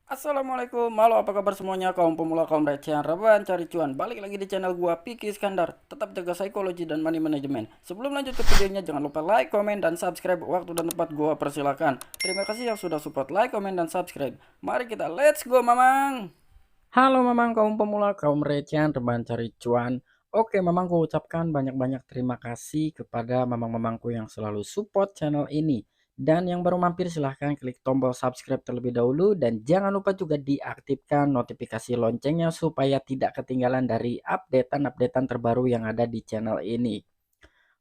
Assalamualaikum, halo apa kabar semuanya kaum pemula kaum recehan rebahan cari cuan. Balik lagi di channel gua Piki Iskandar. Tetap jaga psikologi dan money management. Sebelum lanjut ke videonya jangan lupa like, komen dan subscribe. Waktu dan tempat gua persilakan. Terima kasih yang sudah support like, komen dan subscribe. Mari kita let's go mamang. Halo mamang kaum pemula kaum recehan rebahan cari cuan. Oke mamang ku ucapkan banyak-banyak terima kasih kepada mamang-mamangku yang selalu support channel ini. Dan yang baru mampir silahkan klik tombol subscribe terlebih dahulu. Dan jangan lupa juga diaktifkan notifikasi loncengnya supaya tidak ketinggalan dari updatean-updatean terbaru yang ada di channel ini.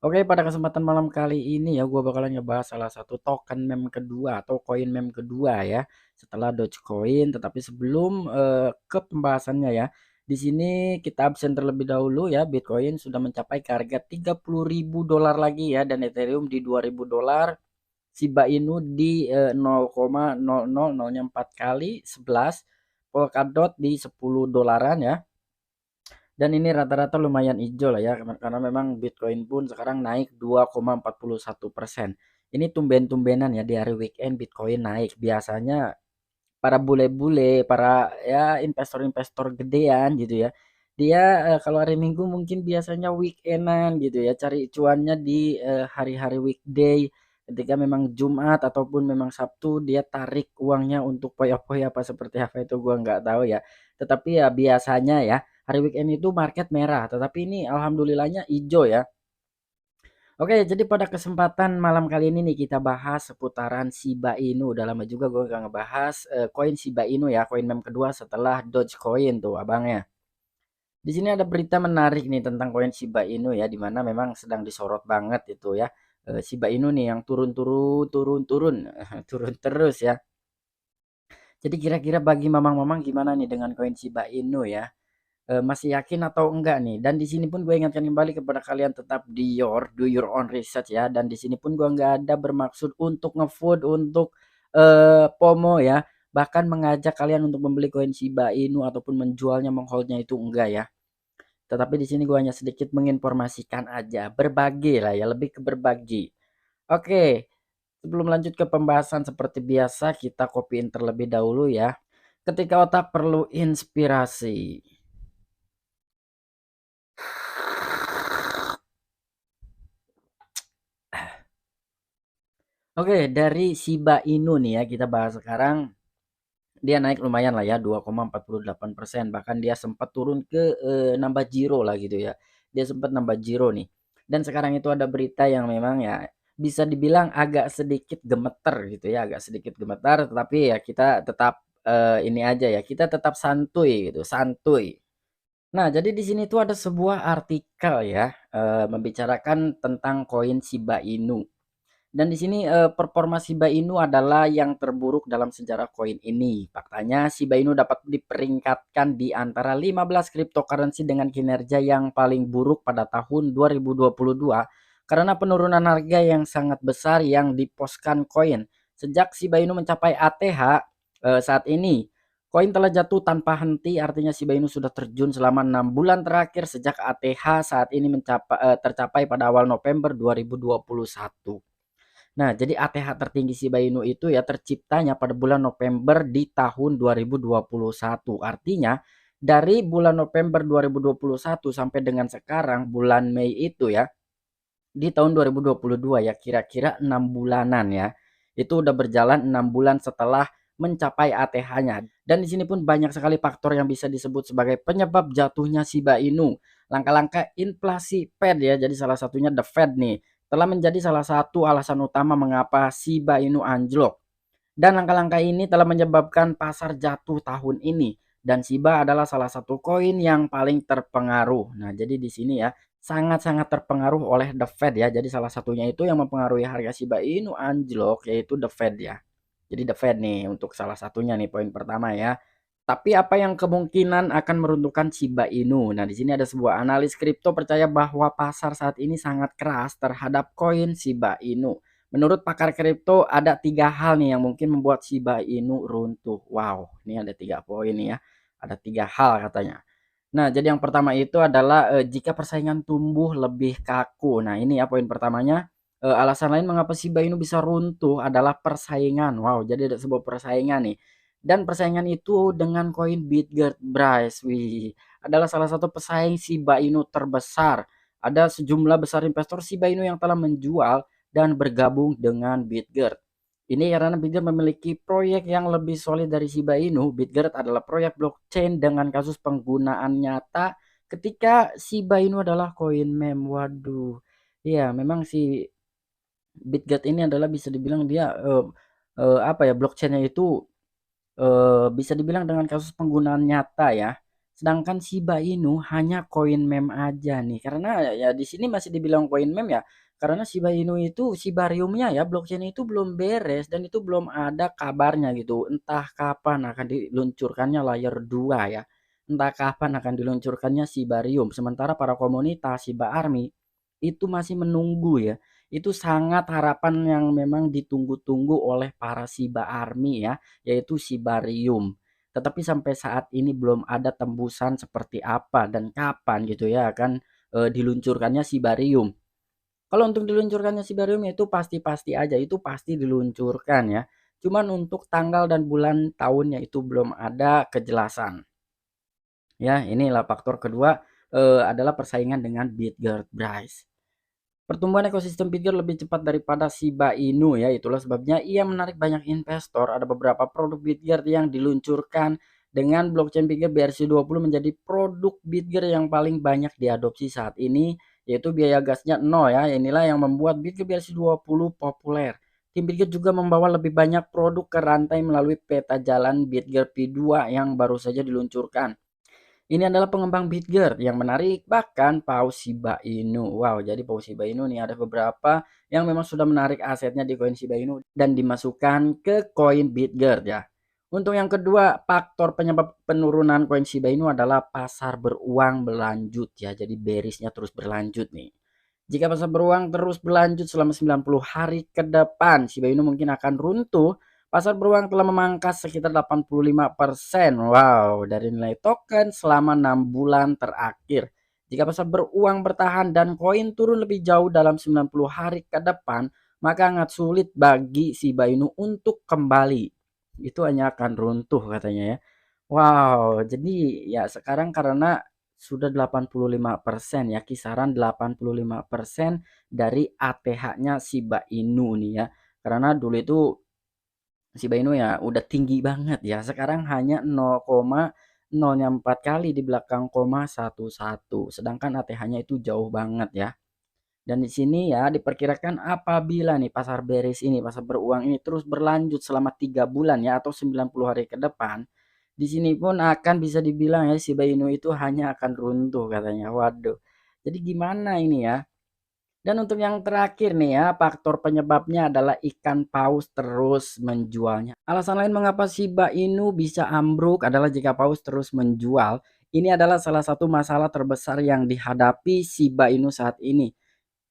Oke, pada kesempatan malam kali ini ya, gue bakalan ngebahas salah satu token meme kedua atau koin meme kedua ya, setelah Dogecoin. Tetapi sebelum ke pembahasannya ya, di sini kita absen terlebih dahulu ya. Bitcoin sudah mencapai ke harga 30.000 dolar lagi ya, dan Ethereum di 2.000 dolar. Shiba Inu di 0,00004 kali 11, Polkadot di 10 dolaran ya. Dan ini rata-rata lumayan hijau lah ya, karena memang Bitcoin pun sekarang naik 2,41%. Ini tumben-tumbenan ya di hari weekend Bitcoin naik. Biasanya para bule-bule, para ya investor-investor gedean gitu ya. Dia kalau hari Minggu mungkin biasanya weekendan gitu ya, cari cuannya di hari-hari weekday. Ketika memang Jumat ataupun memang Sabtu dia tarik uangnya untuk poya-poya apa seperti apa itu gua nggak tahu ya. Tetapi ya biasanya ya hari weekend itu market merah, tetapi ini alhamdulillahnya hijau ya. Oke, jadi pada kesempatan malam kali ini nih kita bahas seputaran Shiba Inu. Udah lama juga gue gak ngebahas koin Shiba Inu ya, koin meme kedua setelah Dogecoin tuh abangnya. Di sini ada berita menarik nih tentang koin Shiba Inu ya, dimana memang sedang disorot banget itu ya. Shiba Inu nih yang turun-turun, turun-turun, turun terus ya. Jadi kira-kira bagi mamang-mamang gimana nih dengan koin Shiba Inu ya? Masih yakin atau enggak nih? Dan di sini pun gue ingatkan kembali kepada kalian tetap do your own research ya. Dan di sini pun gue nggak ada bermaksud untuk ngefood, untuk FOMO ya. Bahkan mengajak kalian untuk membeli koin Shiba Inu ataupun menjualnya, mengholdnya itu enggak ya. Tetapi di sini gue hanya sedikit menginformasikan aja, berbagi lah ya, lebih ke berbagi. Oke, sebelum lanjut ke pembahasan seperti biasa kita copyin terlebih dahulu ya. Ketika otak perlu inspirasi. Oke, dari Shiba Inu nih ya kita bahas sekarang. Dia naik lumayan lah ya 2,48%, bahkan dia sempat turun ke nambah zero lah gitu ya. Dia sempat nambah zero nih. Dan sekarang itu ada berita yang memang ya bisa dibilang agak sedikit gemeter gitu ya, agak sedikit gemetar, tetapi ya kita tetap ini aja ya, kita tetap santuy gitu, santuy. Nah, jadi di sini tuh ada sebuah artikel ya, membicarakan tentang koin Shiba Inu. Dan di sini performa Shiba Inu adalah yang terburuk dalam sejarah koin ini. Faktanya Shiba Inu dapat diperingkatkan di antara 15 cryptocurrency dengan kinerja yang paling buruk pada tahun 2022 karena penurunan harga yang sangat besar yang diposkan koin. Sejak Shiba Inu mencapai ATH saat ini, koin telah jatuh tanpa henti, artinya Shiba Inu sudah terjun selama 6 bulan terakhir sejak ATH saat ini tercapai pada awal November 2021. Nah, jadi ATH tertinggi Shiba Inu itu ya terciptanya pada bulan November di tahun 2021. Artinya dari bulan November 2021 sampai dengan sekarang bulan Mei itu ya, di tahun 2022 ya, kira-kira 6 bulanan ya. Itu udah berjalan 6 bulan setelah mencapai ATH-nya. Dan di sini pun banyak sekali faktor yang bisa disebut sebagai penyebab jatuhnya Shiba Inu. Langkah-langkah inflasi Fed ya, jadi salah satunya The Fed nih, telah menjadi salah satu alasan utama mengapa Shiba Inu anjlok. Dan langkah-langkah ini telah menyebabkan pasar jatuh tahun ini. Dan Shiba adalah salah satu koin yang paling terpengaruh. Nah, jadi di sini ya sangat-sangat terpengaruh oleh The Fed ya. Jadi salah satunya itu yang mempengaruhi harga Shiba Inu anjlok yaitu The Fed ya. Jadi The Fed nih untuk salah satunya nih poin pertama ya. Tapi apa yang kemungkinan akan meruntuhkan Shiba Inu? Nah, di sini ada sebuah analis kripto percaya bahwa pasar saat ini sangat keras terhadap koin Shiba Inu. Menurut pakar kripto ada 3 hal nih yang mungkin membuat Shiba Inu runtuh. Wow, ini ada 3 poin nih ya. Ada 3 hal katanya. Nah, jadi yang pertama itu adalah jika persaingan tumbuh lebih kaku. Nah, ini ya poin pertamanya. Alasan lain mengapa Shiba Inu bisa runtuh adalah persaingan. Wow, jadi ada sebuah persaingan nih. Dan persaingan itu dengan koin Bitget Brace, wih, adalah salah satu pesaing Shiba Inu terbesar. Ada sejumlah besar investor Shiba Inu yang telah menjual dan bergabung dengan Bitget. Ini karena Bitget memiliki proyek yang lebih solid dari Shiba Inu. Bitget adalah proyek blockchain dengan kasus penggunaan nyata ketika Shiba Inu adalah koin meme. Waduh. Iya, memang si Bitget ini adalah bisa dibilang dia apa ya, blockchainnya itu bisa dibilang dengan kasus penggunaan nyata ya. Sedangkan Shiba Inu hanya koin meme aja nih. Karena ya di sini masih dibilang koin meme ya. Karena Shiba Inu itu Shibariumnya ya, blockchain itu belum beres dan itu belum ada kabarnya gitu. Entah kapan akan diluncurkannya layer 2 ya. Entah kapan akan diluncurkannya Shibarium. Sementara para komunitas Shiba Army itu masih menunggu ya. Itu sangat harapan yang memang ditunggu-tunggu oleh para Shiba Army ya, yaitu Shibarium. Tetapi sampai saat ini belum ada tembusan seperti apa dan kapan gitu ya akan diluncurkannya Shibarium. Kalau untuk diluncurkannya Shibarium itu pasti-pasti aja, itu pasti diluncurkan ya. Cuman untuk tanggal dan bulan tahunnya itu belum ada kejelasan. Ya, inilah faktor kedua adalah persaingan dengan Bitget Brace. Pertumbuhan ekosistem Bitget lebih cepat daripada Shiba Inu ya, itulah sebabnya ia menarik banyak investor. Ada beberapa produk Bitget yang diluncurkan dengan blockchain Bitget BRC20 menjadi produk Bitget yang paling banyak diadopsi saat ini, yaitu biaya gasnya 0 ya. Inilah yang membuat Bitget BRC20 populer. Tim Bitget juga membawa lebih banyak produk ke rantai melalui peta jalan Bitget P2 yang baru saja diluncurkan. Ini adalah pengembang Bitget yang menarik bahkan paus Shiba Inu. Wow, jadi paus Shiba Inu nih ada beberapa yang memang sudah menarik asetnya di koin Shiba Inu dan dimasukkan ke koin Bitget ya. Untuk yang kedua, faktor penyebab penurunan koin Shiba Inu adalah pasar beruang berlanjut ya. Jadi bearishnya terus berlanjut nih. Jika pasar beruang terus berlanjut selama 90 hari ke depan, Shiba Inu mungkin akan runtuh. Pasar beruang telah memangkas sekitar 85% wow dari nilai token selama 6 bulan terakhir. Jika pasar beruang bertahan dan koin turun lebih jauh dalam 90 hari ke depan, maka sangat sulit bagi Shiba Inu untuk kembali. Itu hanya akan runtuh katanya ya. Wow, jadi ya sekarang karena sudah 85% ya, kisaran 85% dari ATH-nya Shiba Inu nih ya. Karena dulu itu Shiba Inu ya udah tinggi banget ya. Sekarang hanya 0,04 kali di belakang koma 11. Sedangkan ATH-nya itu jauh banget ya. Dan di sini ya diperkirakan apabila nih pasar bearish ini, pasar beruang ini terus berlanjut selama 3 bulan ya atau 90 hari ke depan, di sini pun akan bisa dibilang ya Shiba Inu itu hanya akan runtuh katanya. Waduh. Jadi gimana ini ya? Dan untuk yang terakhir nih ya, faktor penyebabnya adalah ikan paus terus menjualnya. Alasan lain mengapa Shiba Inu bisa ambruk adalah jika paus terus menjual. Ini adalah salah satu masalah terbesar yang dihadapi Shiba Inu saat ini.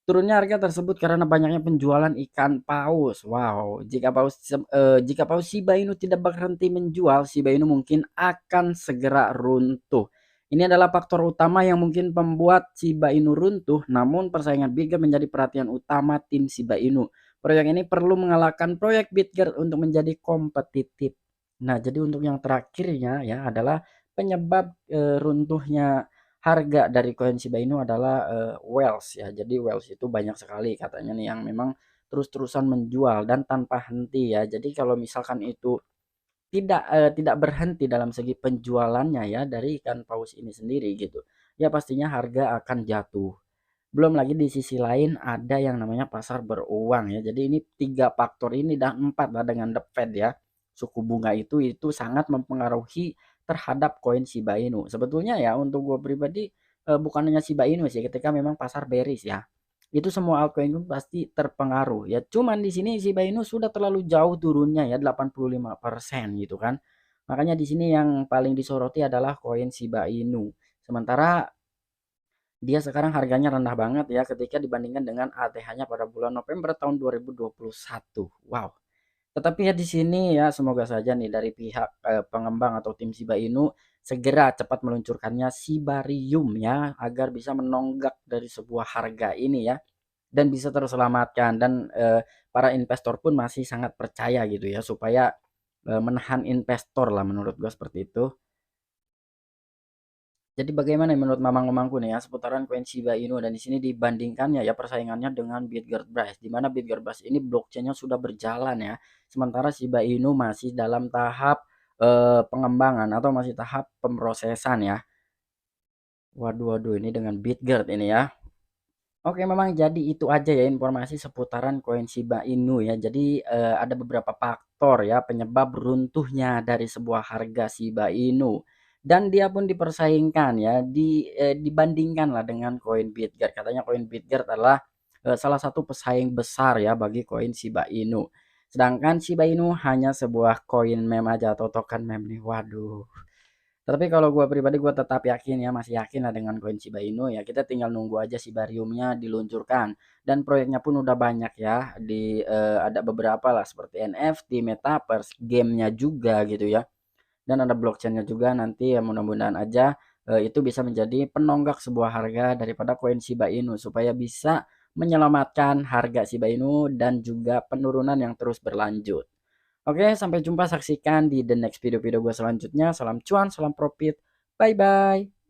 Turunnya harga tersebut karena banyaknya penjualan ikan paus. Wow, jika paus Shiba Inu tidak berhenti menjual, Shiba Inu mungkin akan segera runtuh. Ini adalah faktor utama yang mungkin membuat Shiba Inu runtuh, namun persaingan Bitget menjadi perhatian utama tim Shiba Inu. Proyek ini perlu mengalahkan proyek Bitget untuk menjadi kompetitif. Nah, jadi untuk yang terakhirnya ya adalah penyebab runtuhnya harga dari koin Shiba Inu adalah whales ya. Jadi whales itu banyak sekali katanya nih yang memang terus-terusan menjual dan tanpa henti ya. Jadi kalau misalkan itu tidak berhenti dalam segi penjualannya ya dari ikan paus ini sendiri gitu. Ya pastinya harga akan jatuh. Belum lagi di sisi lain ada yang namanya pasar beruang ya. Jadi ini 3 faktor ini dan 4 lah dengan The Fed ya. Suku bunga itu sangat mempengaruhi terhadap koin Shiba Inu. Sebetulnya ya untuk gue pribadi bukan hanya Shiba Inu sih ketika memang pasar bearish ya. Itu semua altcoin pun pasti terpengaruh ya. Cuman di sini Shiba Inu sudah terlalu jauh turunnya ya 85% gitu kan. Makanya di sini yang paling disoroti adalah koin Shiba Inu. Sementara dia sekarang harganya rendah banget ya ketika dibandingkan dengan ATH-nya pada bulan November tahun 2021. Wow. Tetapi ya di sini ya semoga saja nih dari pihak pengembang atau tim Shiba Inu segera cepat meluncurkannya Shibarium ya agar bisa menonggak dari sebuah harga ini ya dan bisa terselamatkan dan para investor pun masih sangat percaya gitu ya supaya menahan investor lah menurut gua seperti itu. Jadi bagaimana menurut mamang-mamangku nih ya seputaran koin Shiba Inu dan di sini dibandingkannya ya persaingannya dengan Bitgetbase di mana Bitgetbase ini blockchainnya sudah berjalan ya. Sementara Shiba Inu masih dalam tahap pengembangan atau masih tahap pemrosesan ya. Waduh waduh ini dengan Bitget ini ya. Oke, memang jadi itu aja ya informasi seputaran koin Shiba Inu ya. Jadi ada beberapa faktor ya penyebab runtuhnya dari sebuah harga Shiba Inu. Dan dia pun dipersaingkan ya, dibandingkan lah dengan koin Bitget. Katanya koin Bitget adalah salah satu pesaing besar ya bagi koin Shiba Inu. Sedangkan Shiba Inu hanya sebuah koin meme aja atau token meme nih. Waduh. Tapi kalau gua pribadi gua tetap yakin ya, masih yakin lah dengan koin Shiba Inu ya. Kita tinggal nunggu aja Shibarium-nya diluncurkan dan proyeknya pun udah banyak ya ada beberapa lah seperti NFT, Metaverse, gamenya juga gitu ya. Dan ada blockchain-nya juga nanti ya mudah-mudahan aja itu bisa menjadi penonggak sebuah harga daripada koin Shiba Inu supaya bisa menyelamatkan harga Shiba Inu dan juga penurunan yang terus berlanjut. Oke, sampai jumpa saksikan di the next video-video gue selanjutnya. Salam cuan, salam profit. Bye bye.